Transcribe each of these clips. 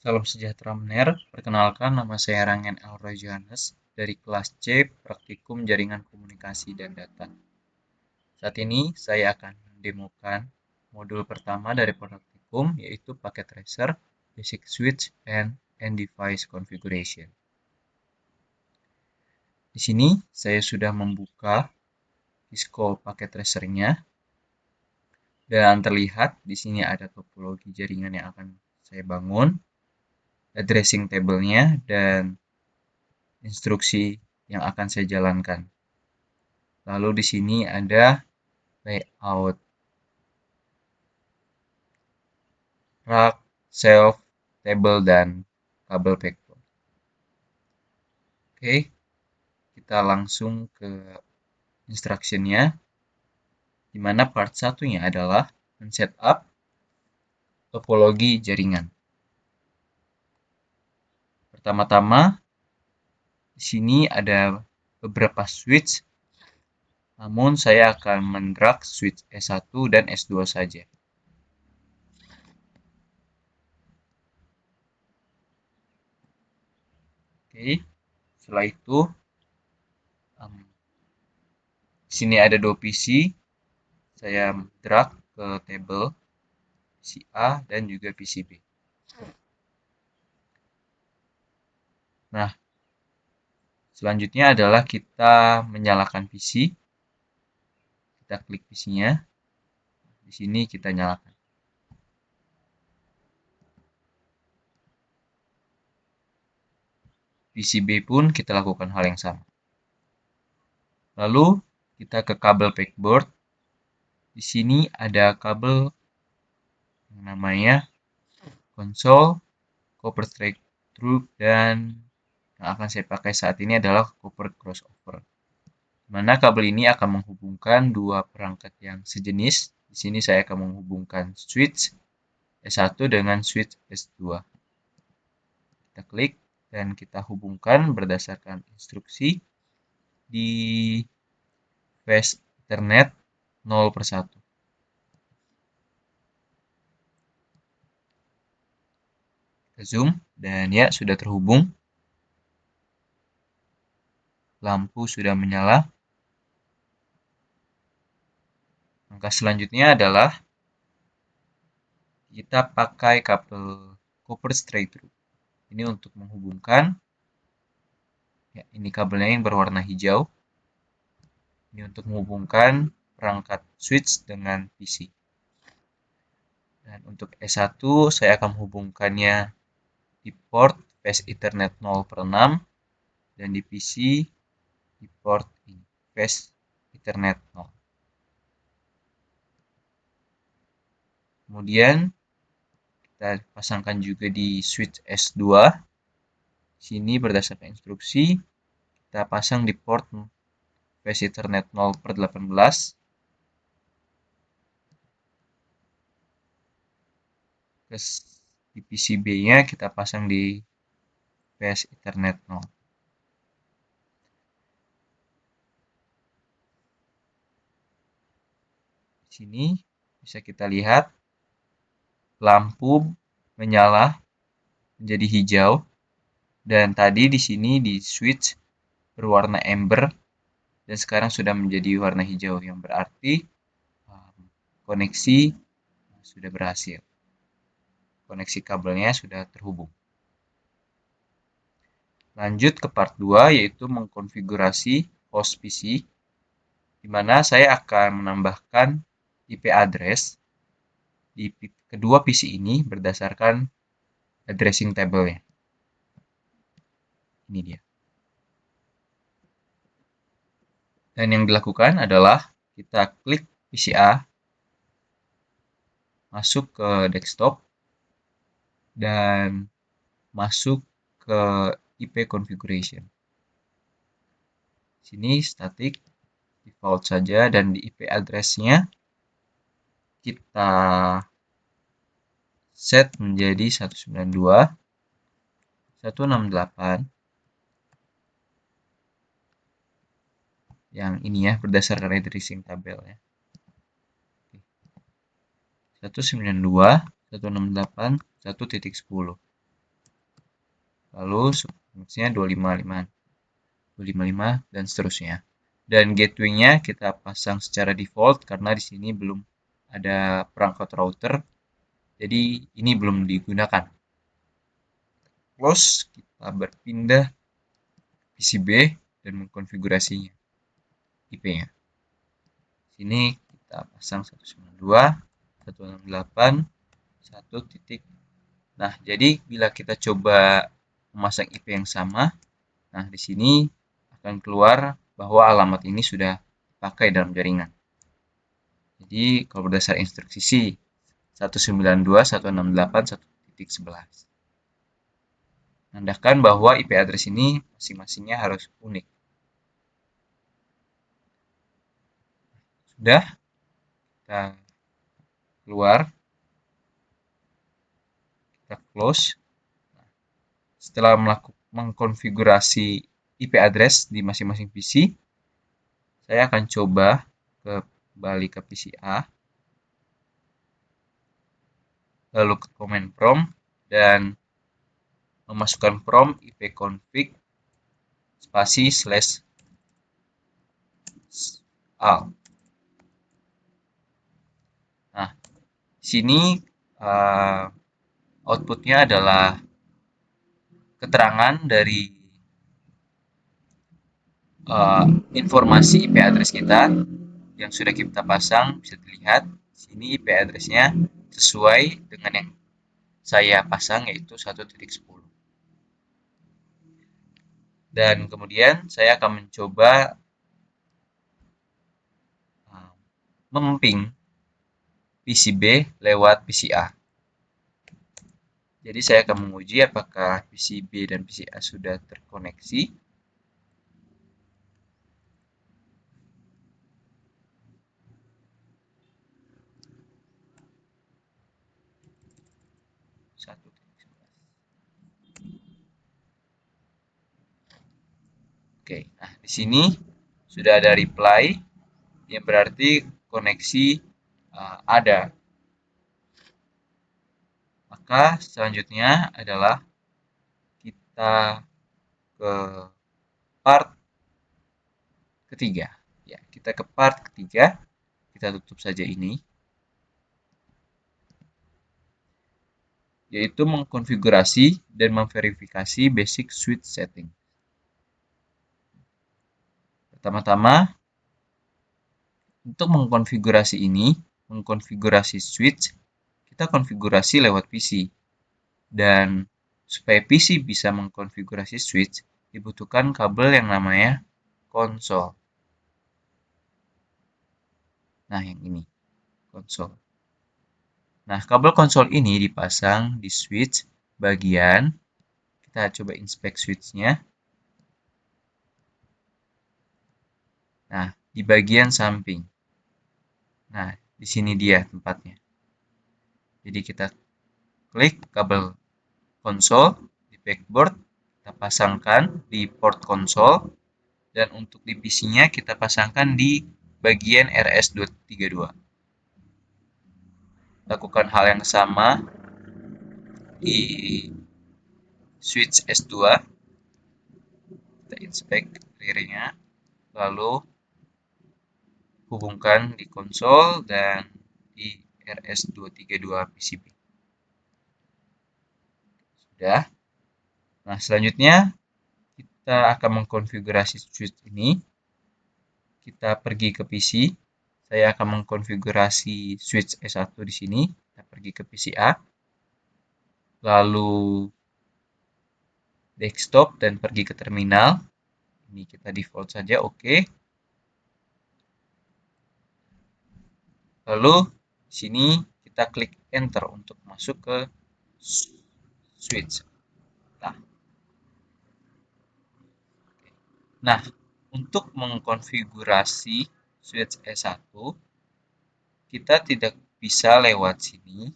Salam sejahtera Mener, perkenalkan nama saya Rangen Elroy Johannes dari kelas C Praktikum Jaringan Komunikasi dan Data. Saat ini saya akan mendemokan modul pertama dari praktikum yaitu Packet Tracer, Basic Switch, and Device Configuration. Di sini saya sudah membuka Cisco Packet Tracer-nya dan terlihat di sini ada topologi jaringan yang akan saya bangun, addressing table-nya, dan instruksi yang akan saya jalankan. Lalu di sini ada layout rak, shelf, table, dan kabel backbone. Oke, kita langsung ke instruction-nya, di mana part satunya adalah men-setup topologi jaringan. Pertama-tama, di sini ada beberapa switch, namun saya akan mendrag switch S1 dan S2 saja. Oke, setelah itu di sini ada dua PC, saya drag ke table PC A dan juga PC B. Nah, selanjutnya adalah kita menyalakan PC. Kita klik PC-nya. Di sini kita nyalakan. PC B pun kita lakukan hal yang sama. Lalu kita ke kabel backboard. Di sini ada kabel yang namanya konsol, copper straight through, dan yang akan saya pakai saat ini adalah copper crossover. Mana kabel ini akan menghubungkan dua perangkat yang sejenis. Di sini saya akan menghubungkan switch S1 dengan switch S2. Kita klik dan kita hubungkan berdasarkan instruksi di fast Ethernet 0/1. Kita zoom dan ya sudah terhubung. Lampu sudah menyala. Langkah selanjutnya adalah kita pakai kabel copper straight through. Ini untuk menghubungkan. Ya, ini kabelnya yang berwarna hijau. Ini untuk menghubungkan perangkat switch dengan PC. Dan untuk S1 saya akan menghubungkannya di port fast Ethernet 0/6 dan di PC di port ini fast Ethernet 0. Kemudian kita pasangkan juga di switch S2. Sini berdasarkan instruksi kita pasang di port fast Ethernet 0/18. Terus di PCB-nya kita pasang di fast Ethernet 0. Di sini bisa kita lihat lampu menyala menjadi hijau, dan tadi di sini di switch berwarna amber dan sekarang sudah menjadi warna hijau, yang berarti koneksi sudah berhasil. Koneksi kabelnya sudah terhubung. Lanjut ke part 2 yaitu mengkonfigurasi host PC, di mana saya akan menambahkan IP address di kedua PC ini berdasarkan addressing table-nya. Ini dia. Dan yang dilakukan adalah kita klik PC A, masuk ke desktop, dan masuk ke IP configuration. Sini static, default saja, dan di IP address-nya kita set menjadi 192.168. Yang ini ya, berdasarkan addressing tabel ya. 192.168.1.10. lalu subnetnya 255 dan seterusnya. Dan gateway-nya kita pasang secara default karena di sini belum ada perangkat router, jadi ini belum digunakan. Close, kita berpindah PCB dan mengkonfigurasinya IP-nya. Sini kita pasang 192.168.1. Nah, jadi bila kita coba memasang IP yang sama, nah di sini akan keluar bahwa alamat ini sudah dipakai dalam jaringan. Jadi kalau berdasar instruksi C 192.168.1.11 menandakan bahwa IP address ini masing-masingnya harus unik. Sudah, kita keluar, kita close. Setelah mengkonfigurasi IP address di masing-masing PC, saya akan coba kembali ke PC A, lalu ke command prompt dan memasukkan prompt ipconfig spasi /al. Nah, di sini outputnya adalah keterangan dari informasi IP address kita yang sudah kita pasang. Bisa dilihat di sini IP address-nya sesuai dengan yang saya pasang, yaitu 1.10. Dan kemudian saya akan mencoba memapping PCB lewat PCA. Jadi saya akan menguji apakah PCB dan PCA sudah terkoneksi. Oke, nah di sini sudah ada reply yang berarti koneksi ada. Maka selanjutnya adalah kita ke part ketiga. Ya, kita ke part ketiga. Kita tutup saja ini. Yaitu mengkonfigurasi dan memverifikasi basic switch setting. Pertama-tama, untuk mengkonfigurasi switch, kita konfigurasi lewat PC. Dan supaya PC bisa mengkonfigurasi switch, dibutuhkan kabel yang namanya konsol. Nah, yang ini, konsol. Nah, kabel konsol ini dipasang di switch bagian, kita coba inspect switch-nya. Nah, di bagian samping. Nah, di sini dia tempatnya. Jadi kita klik kabel konsol di backboard, kita pasangkan di port konsol, dan untuk di PC-nya kita pasangkan di bagian RS232. Lakukan hal yang sama di switch S2. Kita inspect rear-nya, lalu hubungkan di konsol dan di RS232 PCB. Sudah. Nah, selanjutnya kita akan mengkonfigurasi switch ini. Kita pergi ke PC. Saya akan mengkonfigurasi switch S1 di sini. Kita pergi ke PC A. Lalu desktop dan pergi ke terminal. Ini kita default saja, oke. Lalu di sini kita klik enter untuk masuk ke switch. Nah, untuk mengkonfigurasi switch S1, kita tidak bisa lewat sini,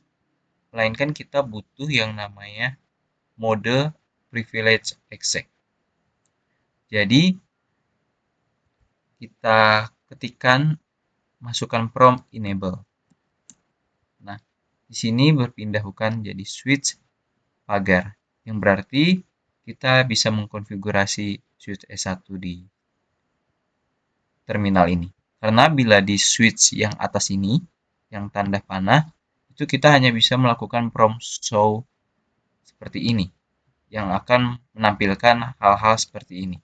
melainkan kita butuh yang namanya mode privilege exec. Jadi, kita ketikkan, masukkan prompt enable. Nah, di sini berpindah bukan jadi switch pagar, yang berarti kita bisa mengkonfigurasi switch S1 di terminal ini. Karena bila di switch yang atas ini, yang tanda panah, itu kita hanya bisa melakukan prompt show seperti ini, yang akan menampilkan hal-hal seperti ini.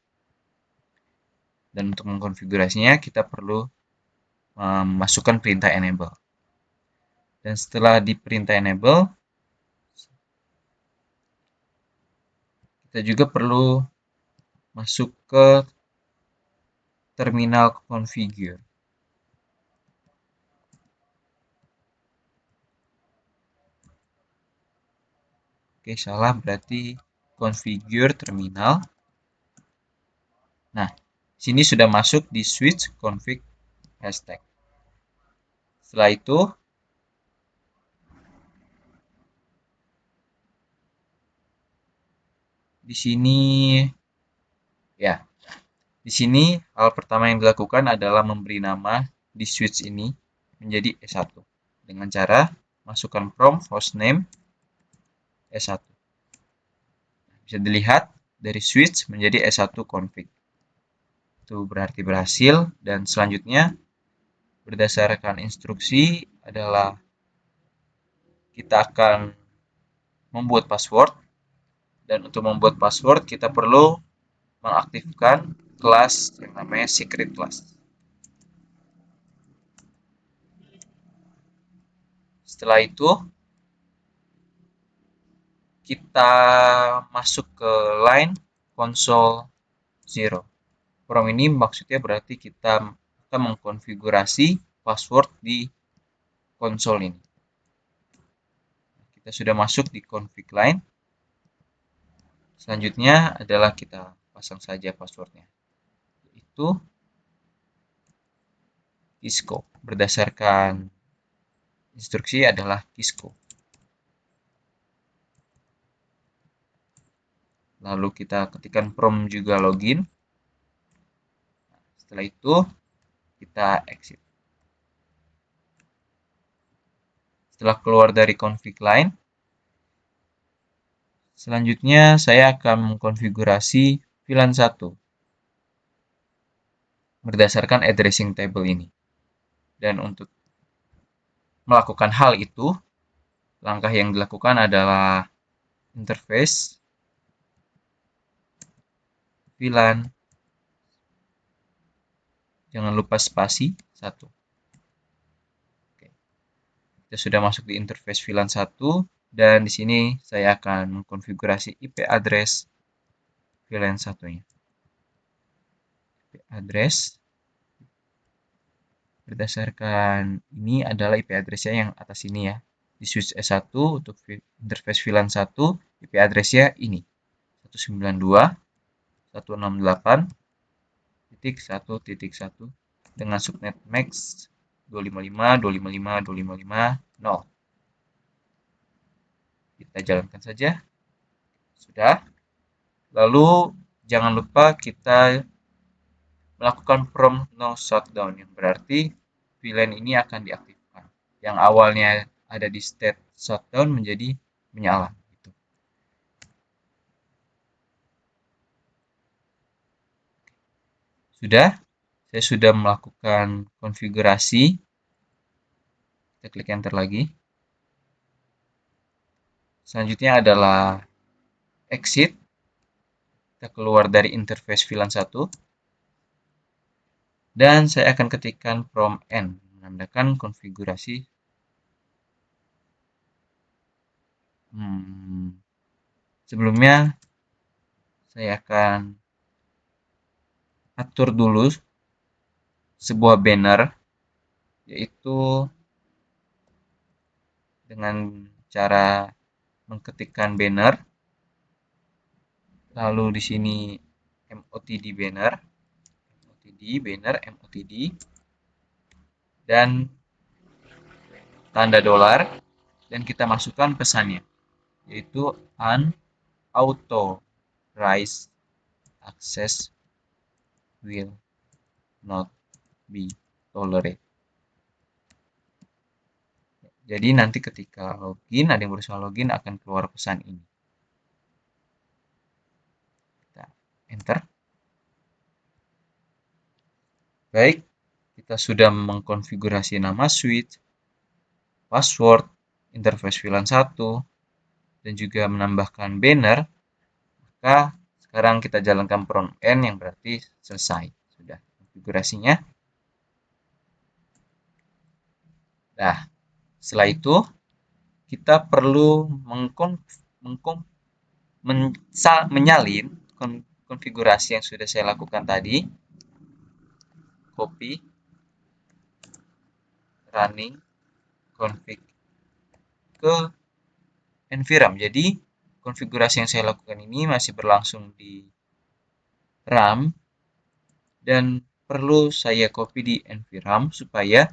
Dan untuk mengkonfigurasinya, kita perlu memasukkan perintah enable. Dan setelah di perintah enable, kita juga perlu masuk ke terminal configure. Oke, salah, berarti configure terminal. Nah, sini sudah masuk di switch config hashtag. Setelah itu, di sini ya, di sini hal pertama yang dilakukan adalah memberi nama di switch ini menjadi S1 dengan cara masukkan prompt hostname S1. Bisa dilihat dari switch menjadi S1 config. Itu berarti berhasil, dan selanjutnya berdasarkan instruksi adalah kita akan membuat password, dan untuk membuat password kita perlu mengaktifkan kelas yang namanya secret class. Setelah itu kita masuk ke line console 0. From ini maksudnya berarti kita akan mengkonfigurasi password di konsol ini. Kita sudah masuk di config line. Selanjutnya adalah kita pasang saja passwordnya, yaitu Kisco. Berdasarkan instruksi adalah Kisco. Lalu kita ketikkan prompt juga login. Setelah itu kita exit. Setelah keluar dari config line, selanjutnya saya akan mengkonfigurasi VLAN 1 berdasarkan addressing table ini. Dan untuk melakukan hal itu, langkah yang dilakukan adalah interface VLAN, jangan lupa spasi 1. Oke. Kita sudah masuk di interface VLAN 1, dan di sini saya akan mengkonfigurasi IP address VLAN 1-nya. IP address berdasarkan ini adalah IP address-nya yang atas ini ya. Di switch S1 untuk interface VLAN 1, IP address-nya ini. 192.168.1.1 dengan subnet max 255.255.255.0. Kita jalankan saja. Sudah. Lalu jangan lupa kita melakukan prompt no shutdown, yang berarti VLAN ini akan diaktifkan. Yang awalnya ada di state shutdown menjadi menyala. Sudah, saya sudah melakukan konfigurasi. Kita klik enter lagi. Selanjutnya adalah exit. Kita keluar dari interface VLAN 1. Dan saya akan ketikkan prompt N, menandakan konfigurasi. Sebelumnya, saya akan atur dulu sebuah banner, yaitu dengan cara mengetikkan banner, lalu di sini MOTD banner, MOTD, dan tanda dolar, dan kita masukkan pesannya, yaitu unauthorized access will not be tolerated. Jadi nanti ketika login, ada yang berusaha login akan keluar pesan ini. enter. Baik, kita sudah mengkonfigurasi nama switch, password, interface VLAN 1, dan juga menambahkan banner. Maka sekarang kita jalankan front end yang berarti selesai. Sudah konfigurasinya. Nah, setelah itu kita perlu menyalin konfigurasi yang sudah saya lakukan tadi. Copy, running, config ke enviram. Jadi konfigurasi yang saya lakukan ini masih berlangsung di RAM dan perlu saya copy di enviram supaya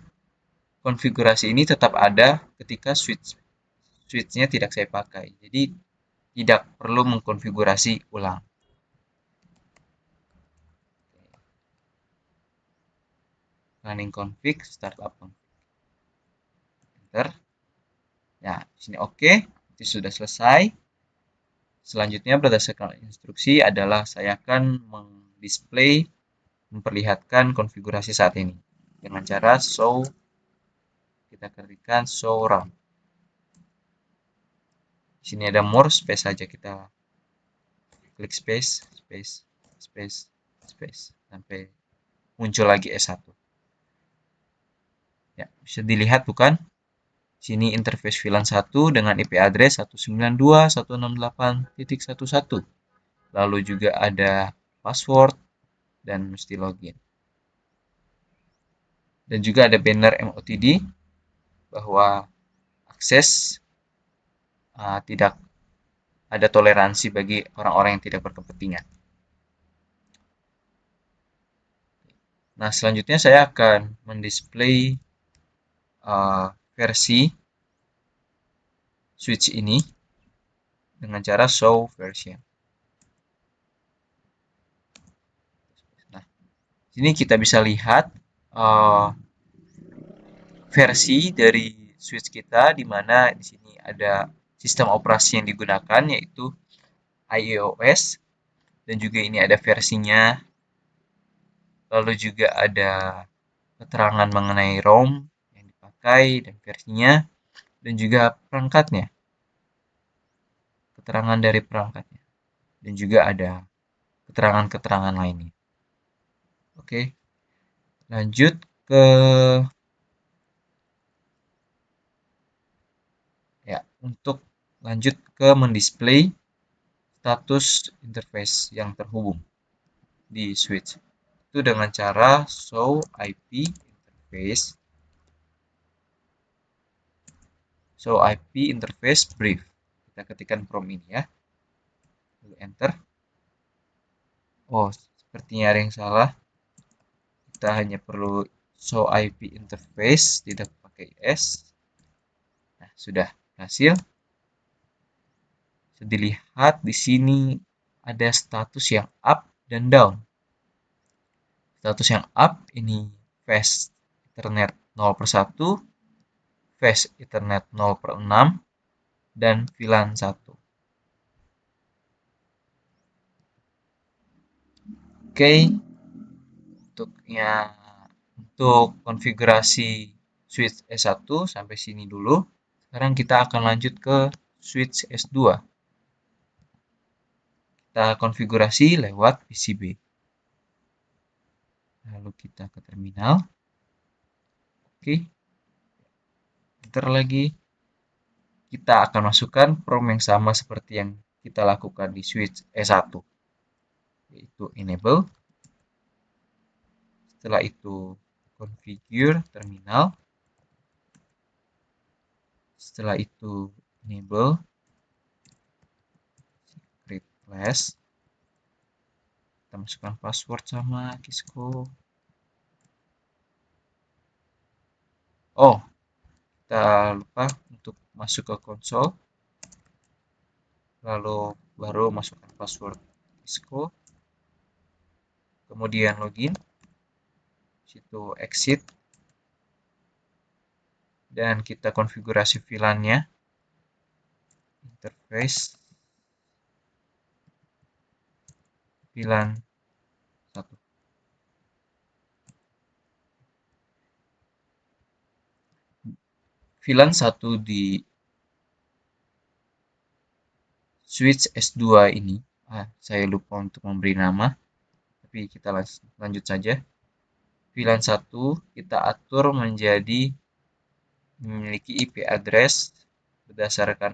konfigurasi ini tetap ada ketika switch-nya tidak saya pakai. Jadi tidak perlu mengkonfigurasi ulang. Running config, startup config. Enter. Ya, di sini oke. Itu sudah selesai. Selanjutnya berdasarkan instruksi adalah saya akan memperlihatkan konfigurasi saat ini dengan cara show, kita ketikkan show RAM. Di sini ada more, space saja, kita klik space sampai muncul lagi S1. Ya, bisa dilihat bukan? Sini interface VLAN 1 dengan IP address 192.168.11. Lalu juga ada password dan mesti login. Dan juga ada banner MOTD bahwa akses tidak ada toleransi bagi orang-orang yang tidak berkepentingan. Nah, selanjutnya saya akan mendisplay versi switch ini dengan cara show version. Nah, sini kita bisa lihat versi dari switch kita, di mana di sini ada sistem operasi yang digunakan yaitu iOS, dan juga ini ada versinya. Lalu juga ada keterangan mengenai ROM yang dipakai dan versinya, dan juga perangkatnya, keterangan dari perangkatnya, dan juga ada keterangan-keterangan lainnya. Oke, lanjut ke untuk lanjut ke mendisplay status interface yang terhubung di switch. Itu dengan cara show IP interface brief. Kita ketikkan prompt ini ya. Lalu enter. Oh, sepertinya ada yang salah. Kita hanya perlu show IP interface, tidak pakai S. Nah, sudah berhasil. Bisa dilihat di sini ada status yang up dan down. Status yang up ini fast Ethernet 0/1, fast Ethernet 0/6, dan VLAN 1. Oke, untuk konfigurasi switch S1 sampai sini dulu. Sekarang kita akan lanjut ke switch S2. Kita konfigurasi lewat PCB. Lalu kita ke terminal. Oke. Enter lagi. Kita akan masukkan prompt yang sama seperti yang kita lakukan di switch S1, yaitu enable. Setelah itu configure terminal. Setelah itu enable secret flash. Kita masukkan password sama Kisco. Oh, kita lupa untuk masuk ke konsol. Lalu baru masukkan password Kisco. Kemudian login. Situ exit. Dan kita konfigurasi VLAN-nya. Interface VLAN 1. VLAN 1 di switch S2 ini, saya lupa untuk memberi nama, tapi kita lanjut saja. VLAN 1 kita atur menjadi memiliki IP address berdasarkan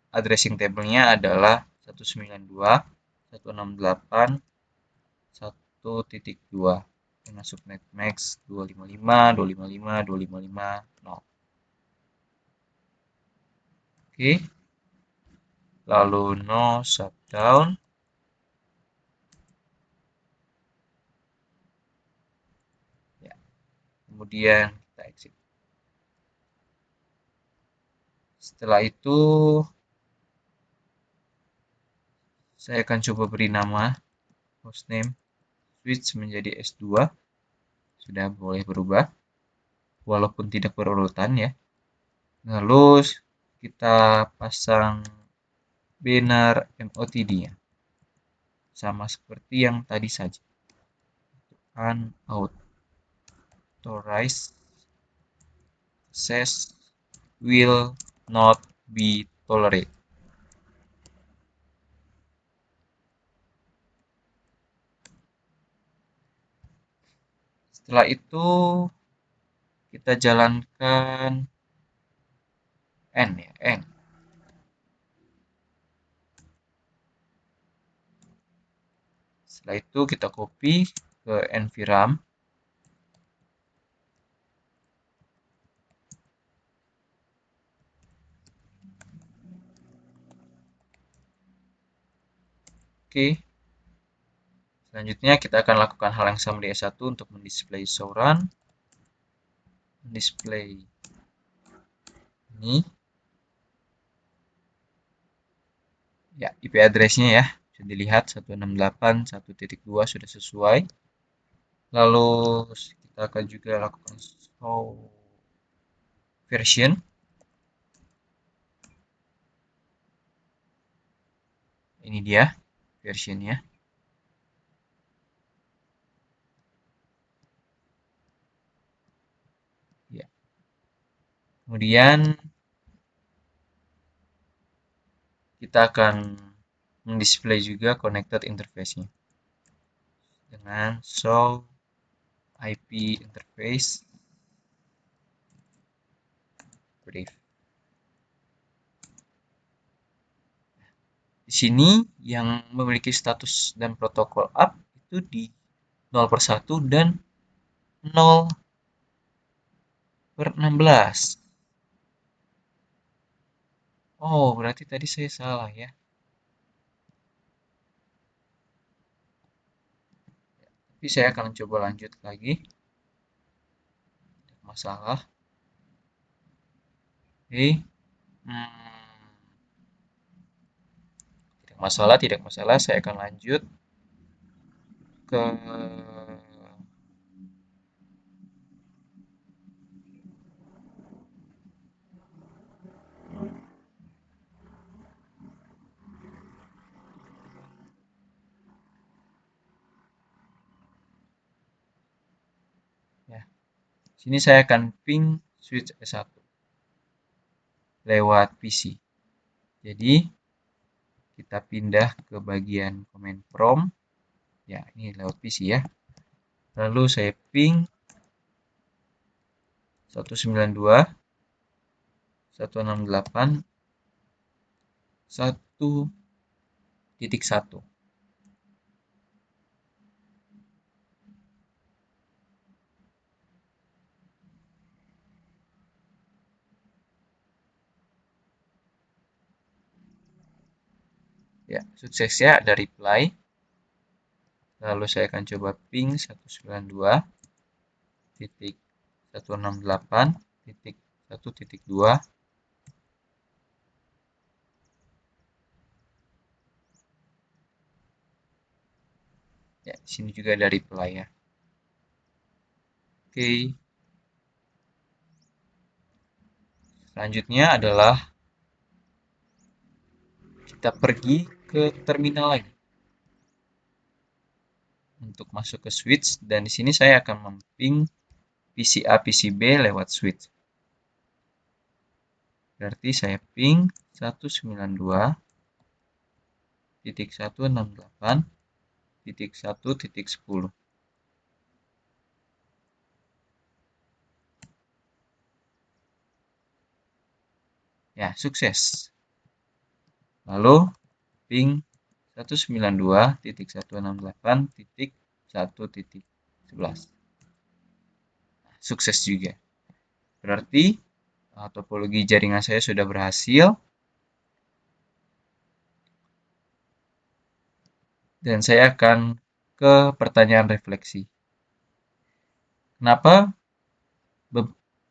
addressing table-nya adalah 192.168.1.2 dengan subnet max 255.255.255.0. Oke, lalu no shutdown. Ya, kemudian kita exit. Setelah itu saya akan coba beri nama hostname switch menjadi S2. Sudah boleh berubah walaupun tidak berurutan ya. Lalu kita pasang banner MOTD-nya sama seperti yang tadi saja. Unauthorized access will not be tolerated. Setelah itu kita jalankan N ya, N. Setelah itu kita copy ke NVRAM. Oke. Selanjutnya kita akan lakukan hal yang sama di S1 untuk mendisplay show run. Display ini. Ya, IP address-nya ya. Bisa dilihat 168.1.2 sudah sesuai. Lalu kita akan juga lakukan show version. Ini dia versionnya. Ya. Kemudian kita akan mendisplay juga connected interface-nya dengan show IP interface brief. Di sini yang memiliki status dan protokol up itu di 0/1 dan 0/16. Oh, berarti tadi saya salah ya. Tapi saya akan coba lanjut lagi. Tidak masalah. Oke. Tidak masalah. Saya akan lanjut ke ya. Sini saya akan ping switch S1 lewat PC. Jadi kita pindah ke bagian command prompt. Ya, ini lewat PC ya. Lalu saya ping 192.168.1.1. Ya, suksesnya ada reply. Lalu saya akan coba ping 192.168.1.2. Ya, di sini juga ada reply ya. Oke. Selanjutnya adalah kita pergi ke terminal lagi. untuk masuk ke switch, dan di sini saya akan memping PC A PC B lewat switch. Berarti saya ping 192.168.1.10. Ya, sukses. Lalu ping 192.168.1.11. Sukses juga. Berarti topologi jaringan saya sudah berhasil. Dan saya akan ke pertanyaan refleksi. Kenapa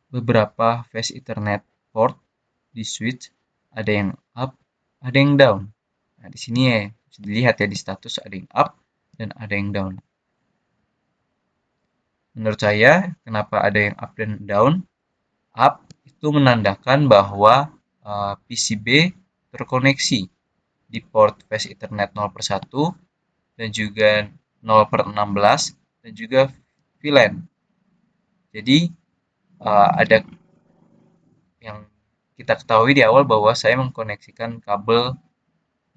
beberapa phase Ethernet port di switch ada yang up, ada yang down? Nah, di sini ya bisa dilihat ya, di status ada yang up dan ada yang down. Menurut saya, kenapa ada yang up dan down? Up itu menandakan bahwa PCB terkoneksi di port phase Ethernet 0/1 dan juga 0/16 dan juga VLAN. Jadi ada yang kita ketahui di awal bahwa saya mengkoneksikan kabel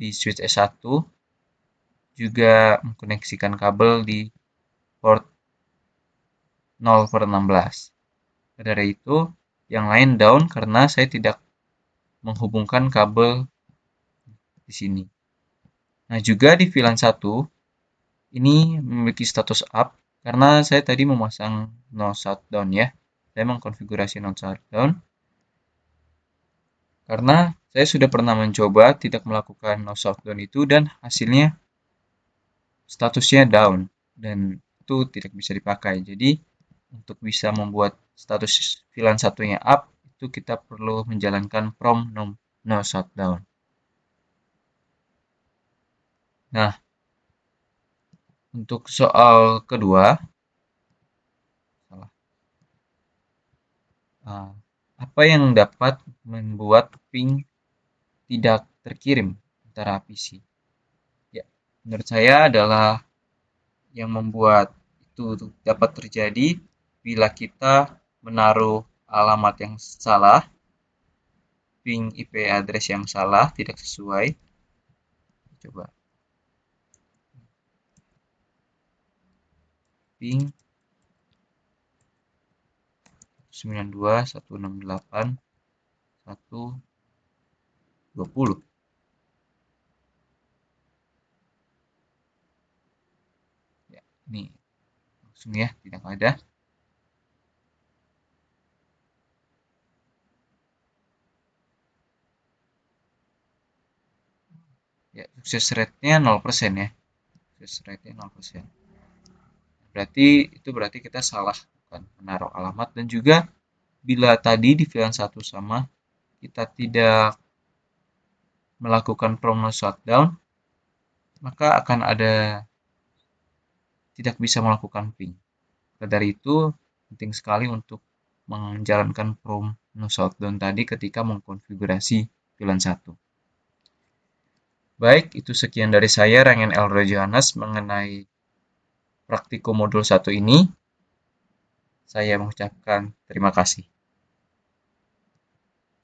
di switch S1, juga mengkoneksikan kabel di port 0/16. Dari itu, yang lain down karena saya tidak menghubungkan kabel di sini. Nah, juga di VLAN 1 ini memiliki status up karena saya tadi memasang no shutdown ya. Saya mengkonfigurasi no shutdown karena saya sudah pernah mencoba tidak melakukan no shutdown itu dan hasilnya statusnya down dan itu tidak bisa dipakai. Jadi untuk bisa membuat status VLAN satunya up itu kita perlu menjalankan from no shutdown. Nah, untuk soal kedua, apa yang dapat membuat ping tidak terkirim antara PC? Ya, menurut saya adalah yang membuat itu dapat terjadi bila kita menaruh alamat yang salah, ping IP address yang salah, tidak sesuai. Coba ping 192.168.1.20. Ya, ini langsung ya, tidak ada. Ya, sukses rate-nya 0% ya. Sukses rate-nya 0%. Berarti kita salah kan menaruh alamat, dan juga bila tadi di VLAN 1 sama kita tidak melakukan from no shutdown, maka akan ada tidak bisa melakukan ping. Dari itu penting sekali untuk menjalankan from no shutdown tadi ketika mengkonfigurasi VLAN 1. Baik, itu sekian dari saya, Rangen Elro Johannes, mengenai praktikum modul 1 ini. Saya mengucapkan terima kasih.